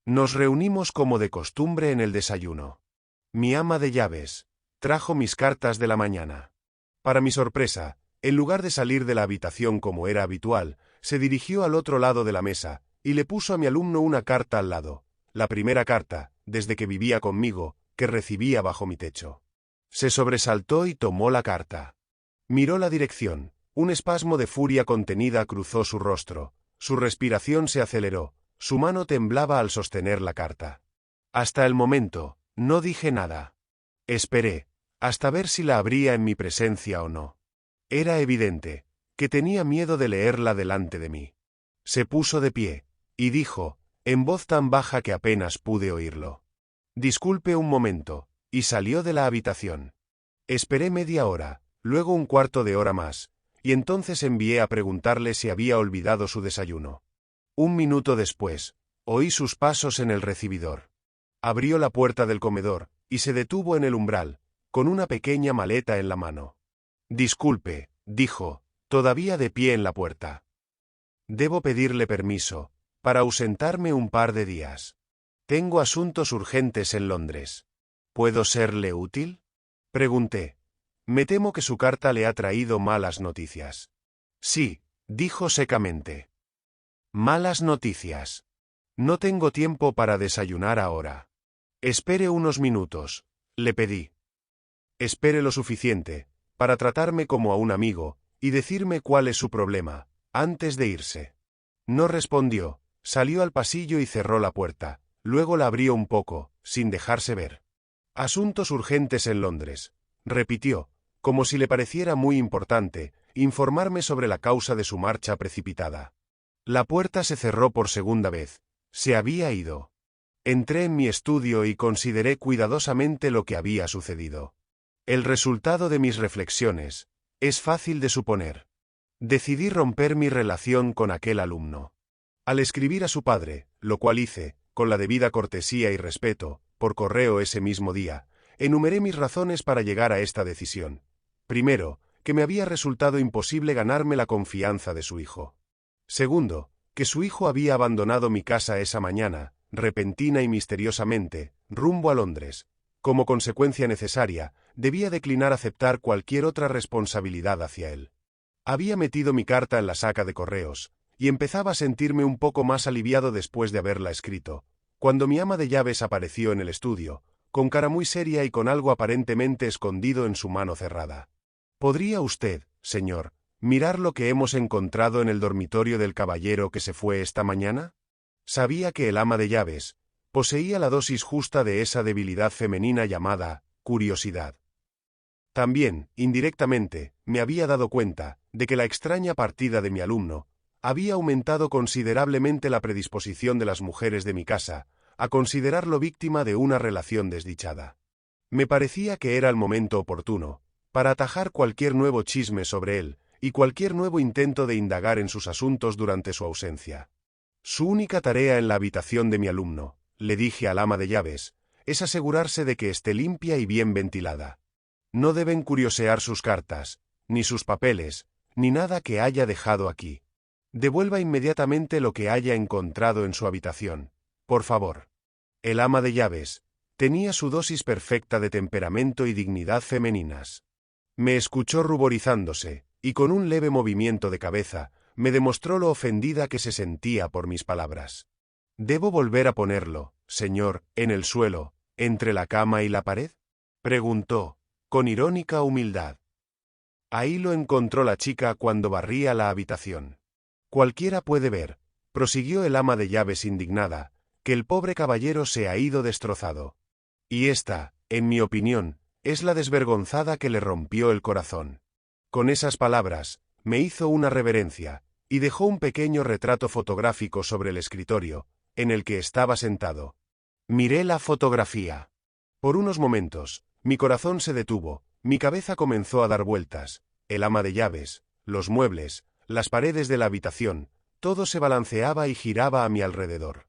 Nos reunimos como de costumbre en el desayuno. Mi ama de llaves trajo mis cartas de la mañana. Para mi sorpresa, en lugar de salir de la habitación como era habitual, se dirigió al otro lado de la mesa, y le puso a mi alumno una carta al lado, la primera carta, desde que vivía conmigo, que recibía bajo mi techo. Se sobresaltó y tomó la carta. Miró la dirección, un espasmo de furia contenida cruzó su rostro, su respiración se aceleró, su mano temblaba al sostener la carta. Hasta el momento, no dije nada. Esperé, hasta ver si la abría en mi presencia o no. Era evidente que tenía miedo de leerla delante de mí. Se puso de pie, y dijo, en voz tan baja que apenas pude oírlo. Disculpe un momento, y salió de la habitación. Esperé media hora, luego un cuarto de hora más, y entonces envié a preguntarle si había olvidado su desayuno. Un minuto después, oí sus pasos en el recibidor. Abrió la puerta del comedor, y se detuvo en el umbral, con una pequeña maleta en la mano. Disculpe, dijo, todavía de pie en la puerta. Debo pedirle permiso, para ausentarme un par de días. Tengo asuntos urgentes en Londres. ¿Puedo serle útil? Pregunté. Me temo que su carta le ha traído malas noticias. Sí, dijo secamente. Malas noticias. No tengo tiempo para desayunar ahora. Espere unos minutos, le pedí. Espere lo suficiente, para tratarme como a un amigo, y decirme cuál es su problema, antes de irse. No respondió, salió al pasillo y cerró la puerta, luego la abrió un poco, sin dejarse ver. Asuntos urgentes en Londres, repitió, como si le pareciera muy importante, informarme sobre la causa de su marcha precipitada. La puerta se cerró por segunda vez. Se había ido. Entré en mi estudio y consideré cuidadosamente lo que había sucedido. El resultado de mis reflexiones es fácil de suponer. Decidí romper mi relación con aquel alumno. Al escribir a su padre, lo cual hice, con la debida cortesía y respeto, por correo ese mismo día, enumeré mis razones para llegar a esta decisión. Primero, que me había resultado imposible ganarme la confianza de su hijo. Segundo, que su hijo había abandonado mi casa esa mañana, repentina y misteriosamente, rumbo a Londres. Como consecuencia necesaria, debía declinar aceptar cualquier otra responsabilidad hacia él. Había metido mi carta en la saca de correos, y empezaba a sentirme un poco más aliviado después de haberla escrito, cuando mi ama de llaves apareció en el estudio, con cara muy seria y con algo aparentemente escondido en su mano cerrada. ¿Podría usted, señor, mirar lo que hemos encontrado en el dormitorio del caballero que se fue esta mañana? Sabía que el ama de llaves poseía la dosis justa de esa debilidad femenina llamada curiosidad. También, indirectamente, me había dado cuenta de que la extraña partida de mi alumno había aumentado considerablemente la predisposición de las mujeres de mi casa a considerarlo víctima de una relación desdichada. Me parecía que era el momento oportuno para atajar cualquier nuevo chisme sobre él y cualquier nuevo intento de indagar en sus asuntos durante su ausencia. Su única tarea en la habitación de mi alumno, le dije al ama de llaves, es asegurarse de que esté limpia y bien ventilada. No deben curiosear sus cartas, ni sus papeles, ni nada que haya dejado aquí. Devuelva inmediatamente lo que haya encontrado en su habitación, por favor. El ama de llaves tenía su dosis perfecta de temperamento y dignidad femeninas. Me escuchó ruborizándose, y con un leve movimiento de cabeza, me demostró lo ofendida que se sentía por mis palabras. ¿Debo volver a ponerlo, señor, en el suelo, entre la cama y la pared?, preguntó, con irónica humildad. Ahí lo encontró la chica cuando barría la habitación. Cualquiera puede ver, prosiguió el ama de llaves indignada, que el pobre caballero se ha ido destrozado. Y esta, en mi opinión, es la desvergonzada que le rompió el corazón. Con esas palabras, me hizo una reverencia, y dejó un pequeño retrato fotográfico sobre el escritorio, en el que estaba sentado. Miré la fotografía. Por unos momentos, mi corazón se detuvo, mi cabeza comenzó a dar vueltas, el ama de llaves, los muebles, las paredes de la habitación, todo se balanceaba y giraba a mi alrededor.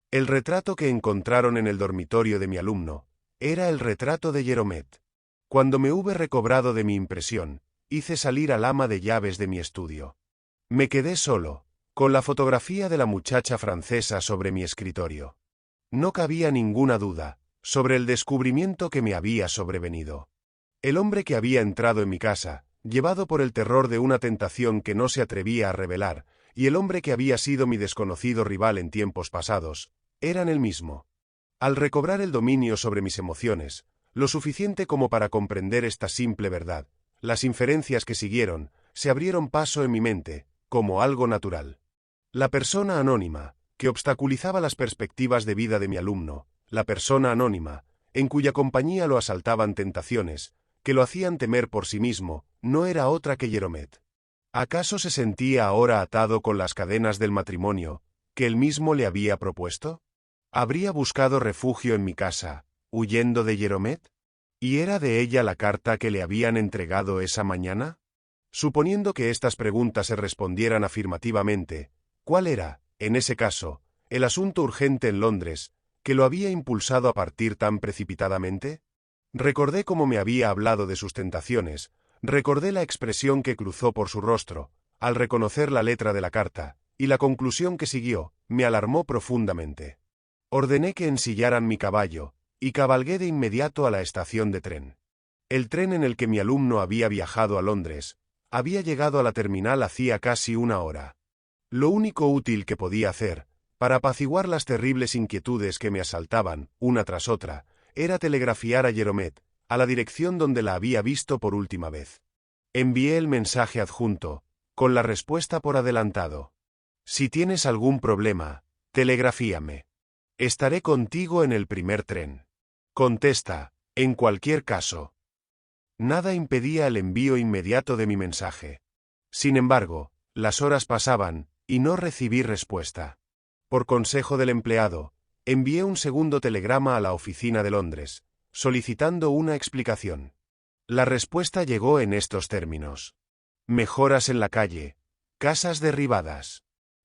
El retrato que encontraron en el dormitorio de mi alumno era el retrato de Jeromet. Cuando me hube recobrado de mi impresión, hice salir al ama de llaves de mi estudio. Me quedé solo, con la fotografía de la muchacha francesa sobre mi escritorio. No cabía ninguna duda sobre el descubrimiento que me había sobrevenido. El hombre que había entrado en mi casa, llevado por el terror de una tentación que no se atrevía a revelar, y el hombre que había sido mi desconocido rival en tiempos pasados, eran el mismo. Al recobrar el dominio sobre mis emociones, lo suficiente como para comprender esta simple verdad, las inferencias que siguieron, se abrieron paso en mi mente, como algo natural. La persona anónima, que obstaculizaba las perspectivas de vida de mi alumno, la persona anónima, en cuya compañía lo asaltaban tentaciones, que lo hacían temer por sí mismo, no era otra que Jeromet. ¿Acaso se sentía ahora atado con las cadenas del matrimonio, que él mismo le había propuesto? ¿Habría buscado refugio en mi casa, huyendo de Jeromet? ¿Y era de ella la carta que le habían entregado esa mañana? Suponiendo que estas preguntas se respondieran afirmativamente, ¿cuál era, en ese caso, el asunto urgente en Londres, que lo había impulsado a partir tan precipitadamente? Recordé cómo me había hablado de sus tentaciones, recordé la expresión que cruzó por su rostro, al reconocer la letra de la carta, y la conclusión que siguió, me alarmó profundamente. Ordené que ensillaran mi caballo, y cabalgué de inmediato a la estación de tren. El tren en el que mi alumno había viajado a Londres, había llegado a la terminal hacía casi una hora. Lo único útil que podía hacer, para apaciguar las terribles inquietudes que me asaltaban, una tras otra, era telegrafiar a Jeromet, a la dirección donde la había visto por última vez. Envié el mensaje adjunto, con la respuesta por adelantado. Si tienes algún problema, telegrafíame. Estaré contigo en el primer tren. Contesta, en cualquier caso. Nada impedía el envío inmediato de mi mensaje. Sin embargo, las horas pasaban, y no recibí respuesta. Por consejo del empleado, Envié un segundo telegrama a la oficina de Londres, solicitando una explicación. La respuesta llegó en estos términos. Mejoras en la calle, casas derribadas.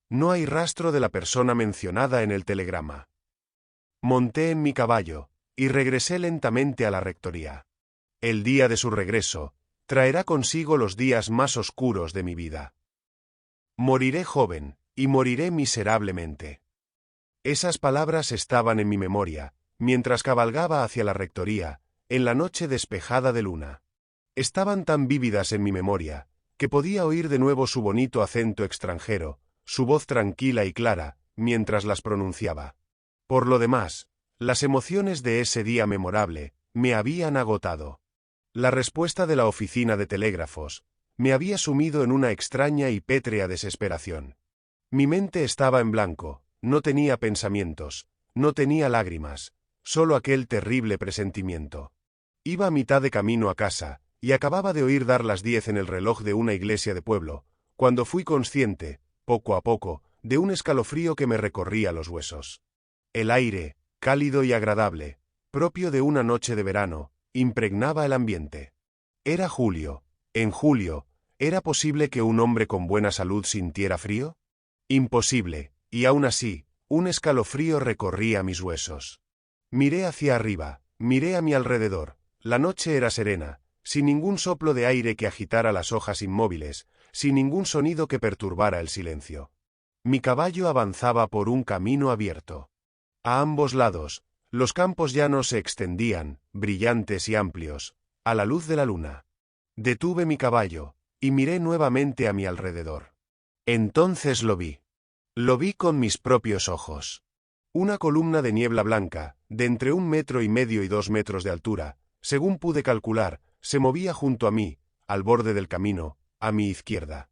No hay rastro de la persona mencionada en el telegrama. Monté en mi caballo, y regresé lentamente a la rectoría. El día de su regreso, traerá consigo los días más oscuros de mi vida. Moriré joven, y moriré miserablemente. Esas palabras estaban en mi memoria, mientras cabalgaba hacia la rectoría, en la noche despejada de luna. Estaban tan vívidas en mi memoria, que podía oír de nuevo su bonito acento extranjero, su voz tranquila y clara, mientras las pronunciaba. Por lo demás, las emociones de ese día memorable me habían agotado. La respuesta de la oficina de telégrafos me había sumido en una extraña y pétrea desesperación. Mi mente estaba en blanco, no tenía pensamientos, no tenía lágrimas, solo aquel terrible presentimiento. Iba a mitad de camino a casa, y acababa de oír dar las 10 en el reloj de una iglesia de pueblo, cuando fui consciente, poco a poco, de un escalofrío que me recorría los huesos. El aire, cálido y agradable, propio de una noche de verano, impregnaba el ambiente. Era julio. En julio, ¿era posible que un hombre con buena salud sintiera frío? Imposible, y aún así, un escalofrío recorría mis huesos. Miré hacia arriba, miré a mi alrededor. La noche era serena, sin ningún soplo de aire que agitara las hojas inmóviles, sin ningún sonido que perturbara el silencio. Mi caballo avanzaba por un camino abierto. A ambos lados, los campos llanos se extendían, brillantes y amplios, a la luz de la luna. Detuve mi caballo, y miré nuevamente a mi alrededor. Entonces lo vi. Lo vi con mis propios ojos. Una columna de niebla blanca, de entre 1,5 metros y 2 metros de altura, según pude calcular, se movía junto a mí, al borde del camino, a mi izquierda.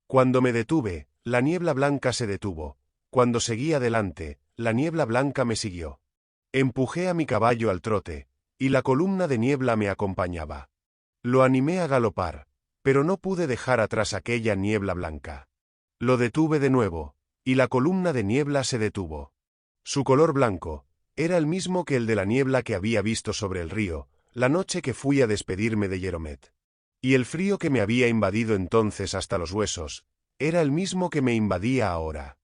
Cuando me detuve, la niebla blanca se detuvo. Cuando seguí adelante, la niebla blanca me siguió. Empujé a mi caballo al trote, y la columna de niebla me acompañaba. Lo animé a galopar, pero no pude dejar atrás aquella niebla blanca. Lo detuve de nuevo, y la columna de niebla se detuvo. Su color blanco era el mismo que el de la niebla que había visto sobre el río, la noche que fui a despedirme de Jeromet. Y el frío que me había invadido entonces hasta los huesos, era el mismo que me invadía ahora.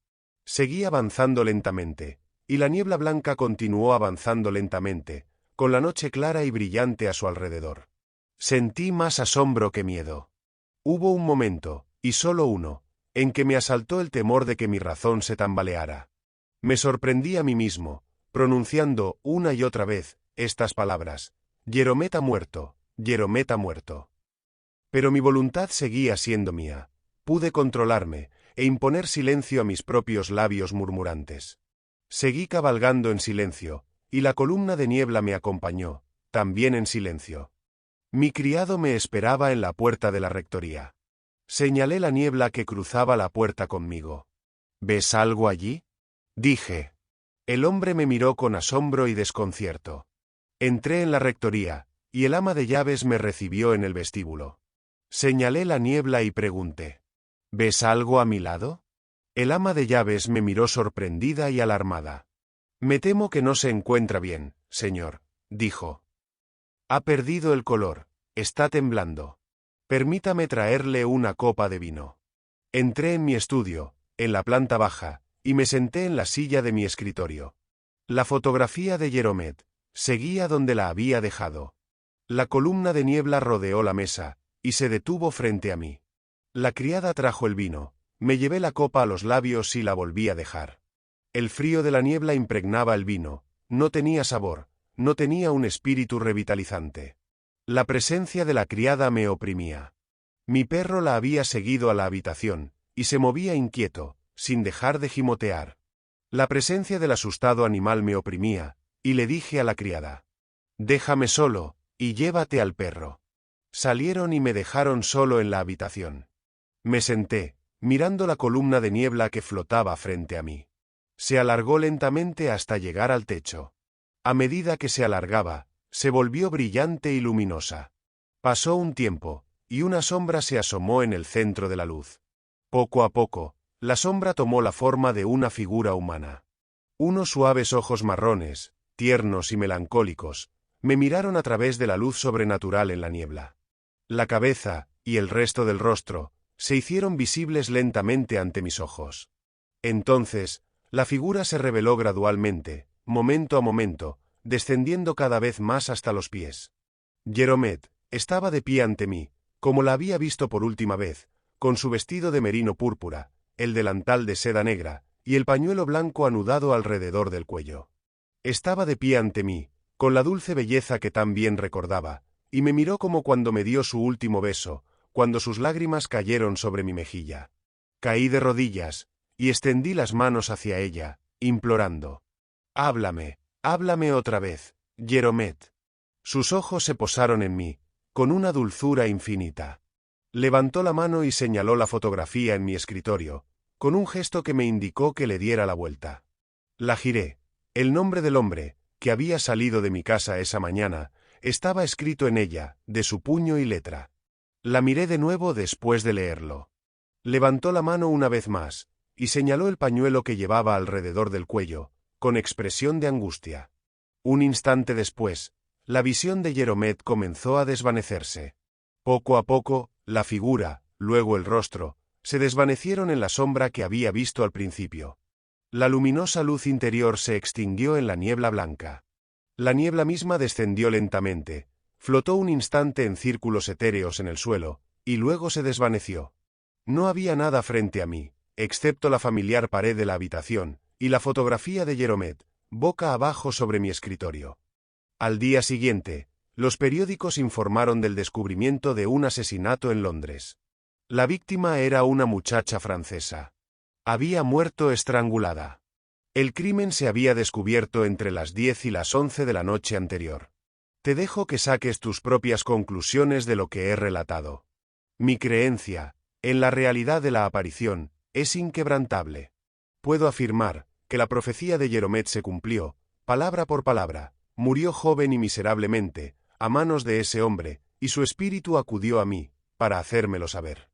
Seguí avanzando lentamente, y la niebla blanca continuó avanzando lentamente, con la noche clara y brillante a su alrededor. Sentí más asombro que miedo. Hubo un momento, y solo uno, en que me asaltó el temor de que mi razón se tambaleara. Me sorprendí a mí mismo, pronunciando una y otra vez estas palabras: Jeromet ha muerto, Jeromet ha muerto. Pero mi voluntad seguía siendo mía. Pude controlarme e imponer silencio a mis propios labios murmurantes. Seguí cabalgando en silencio, y la columna de niebla me acompañó, también en silencio. Mi criado me esperaba en la puerta de la rectoría. Señalé la niebla que cruzaba la puerta conmigo. ¿Ves algo allí?, dije. El hombre me miró con asombro y desconcierto. Entré en la rectoría, y el ama de llaves me recibió en el vestíbulo. Señalé la niebla y pregunté: ¿ves algo a mi lado? El ama de llaves me miró sorprendida y alarmada. Me temo que no se encuentra bien, señor, dijo. Ha perdido el color, está temblando. Permítame traerle una copa de vino. Entré en mi estudio, en la planta baja, y me senté en la silla de mi escritorio. La fotografía de Jeromet seguía donde la había dejado. La columna de niebla rodeó la mesa, y se detuvo frente a mí. La criada trajo el vino, me llevé la copa a los labios y la volví a dejar. El frío de la niebla impregnaba el vino, no tenía sabor, no tenía un espíritu revitalizante. La presencia de la criada me oprimía. Mi perro la había seguido a la habitación, y se movía inquieto, sin dejar de gimotear. La presencia del asustado animal me oprimía, y le dije a la criada: déjame solo, y llévate al perro. Salieron y me dejaron solo en la habitación. Me senté, mirando la columna de niebla que flotaba frente a mí. Se alargó lentamente hasta llegar al techo. A medida que se alargaba, se volvió brillante y luminosa. Pasó un tiempo, y una sombra se asomó en el centro de la luz. Poco a poco, la sombra tomó la forma de una figura humana. Unos suaves ojos marrones, tiernos y melancólicos, me miraron a través de la luz sobrenatural en la niebla. La cabeza, y el resto del rostro, se hicieron visibles lentamente ante mis ojos. Entonces, la figura se reveló gradualmente, momento a momento, descendiendo cada vez más hasta los pies. Jeromet estaba de pie ante mí, como la había visto por última vez, con su vestido de merino púrpura, el delantal de seda negra, y el pañuelo blanco anudado alrededor del cuello. Estaba de pie ante mí, con la dulce belleza que tan bien recordaba, y me miró como cuando me dio su último beso, cuando sus lágrimas cayeron sobre mi mejilla. Caí de rodillas, y extendí las manos hacia ella, implorando. «Háblame, háblame otra vez, Jeromet». Sus ojos se posaron en mí, con una dulzura infinita. Levantó la mano y señaló la fotografía en mi escritorio, con un gesto que me indicó que le diera la vuelta. La giré. El nombre del hombre, que había salido de mi casa esa mañana, estaba escrito en ella, de su puño y letra. La miré de nuevo después de leerlo. Levantó la mano una vez más, y señaló el pañuelo que llevaba alrededor del cuello, con expresión de angustia. Un instante después, la visión de Jeromet comenzó a desvanecerse. Poco a poco, la figura, luego el rostro, se desvanecieron en la sombra que había visto al principio. La luminosa luz interior se extinguió en la niebla blanca. La niebla misma descendió lentamente, flotó un instante en círculos etéreos en el suelo, y luego se desvaneció. No había nada frente a mí, excepto la familiar pared de la habitación, y la fotografía de Jeromet, boca abajo sobre mi escritorio. Al día siguiente, los periódicos informaron del descubrimiento de un asesinato en Londres. La víctima era una muchacha francesa. Había muerto estrangulada. El crimen se había descubierto entre las 10 y las 11 de la noche anterior. Te dejo que saques tus propias conclusiones de lo que he relatado. Mi creencia, en la realidad de la aparición, es inquebrantable. Puedo afirmar que la profecía de Jeromet se cumplió, palabra por palabra, murió joven y miserablemente, a manos de ese hombre, y su espíritu acudió a mí, para hacérmelo saber.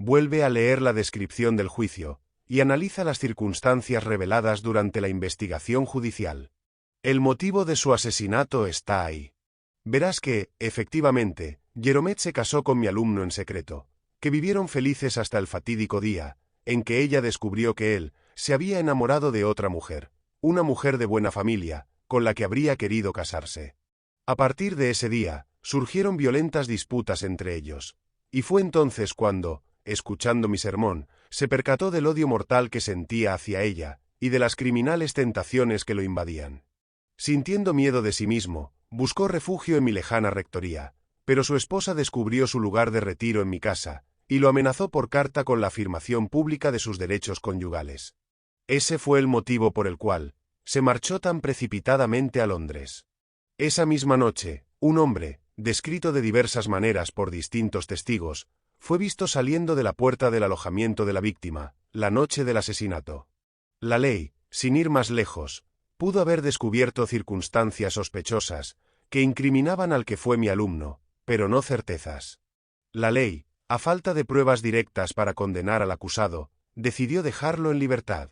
Vuelve a leer la descripción del juicio, y analiza las circunstancias reveladas durante la investigación judicial. El motivo de su asesinato está ahí. Verás que, efectivamente, Jeromet se casó con mi alumno en secreto, que vivieron felices hasta el fatídico día, en que ella descubrió que él se había enamorado de otra mujer, una mujer de buena familia, con la que habría querido casarse. A partir de ese día, surgieron violentas disputas entre ellos, y fue entonces cuando, escuchando mi sermón, se percató del odio mortal que sentía hacia ella, y de las criminales tentaciones que lo invadían. Sintiendo miedo de sí mismo, buscó refugio en mi lejana rectoría, pero su esposa descubrió su lugar de retiro en mi casa, y lo amenazó por carta con la afirmación pública de sus derechos conyugales. Ese fue el motivo por el cual se marchó tan precipitadamente a Londres. Esa misma noche, un hombre, descrito de diversas maneras por distintos testigos, fue visto saliendo de la puerta del alojamiento de la víctima, la noche del asesinato. La ley, sin ir más lejos, pudo haber descubierto circunstancias sospechosas que incriminaban al que fue mi alumno, pero no certezas. La ley, a falta de pruebas directas para condenar al acusado, decidió dejarlo en libertad.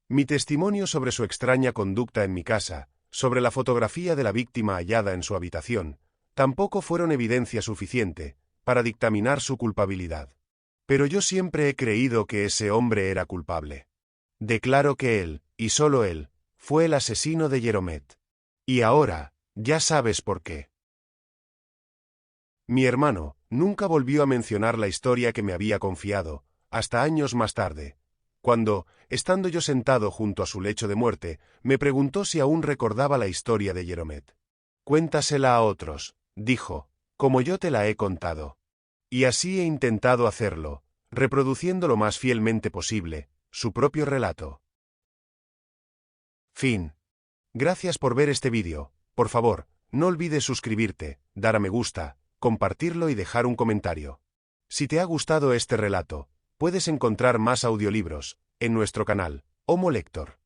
Mi testimonio sobre su extraña conducta en mi casa, sobre la fotografía de la víctima hallada en su habitación, tampoco fueron evidencia suficiente para dictaminar su culpabilidad. Pero yo siempre he creído que ese hombre era culpable. Declaro que él, y solo él, fue el asesino de Jeromet. Y ahora, ya sabes por qué. Mi hermano nunca volvió a mencionar la historia que me había confiado, hasta años más tarde, cuando, estando yo sentado junto a su lecho de muerte, me preguntó si aún recordaba la historia de Jeromet. Cuéntasela a otros, dijo, como yo te la he contado. Y así he intentado hacerlo, reproduciendo lo más fielmente posible su propio relato. Fin. Gracias por ver este vídeo. Por favor, no olvides suscribirte, dar a me gusta, compartirlo y dejar un comentario. Si te ha gustado este relato, puedes encontrar más audiolibros en nuestro canal, Homo Lector.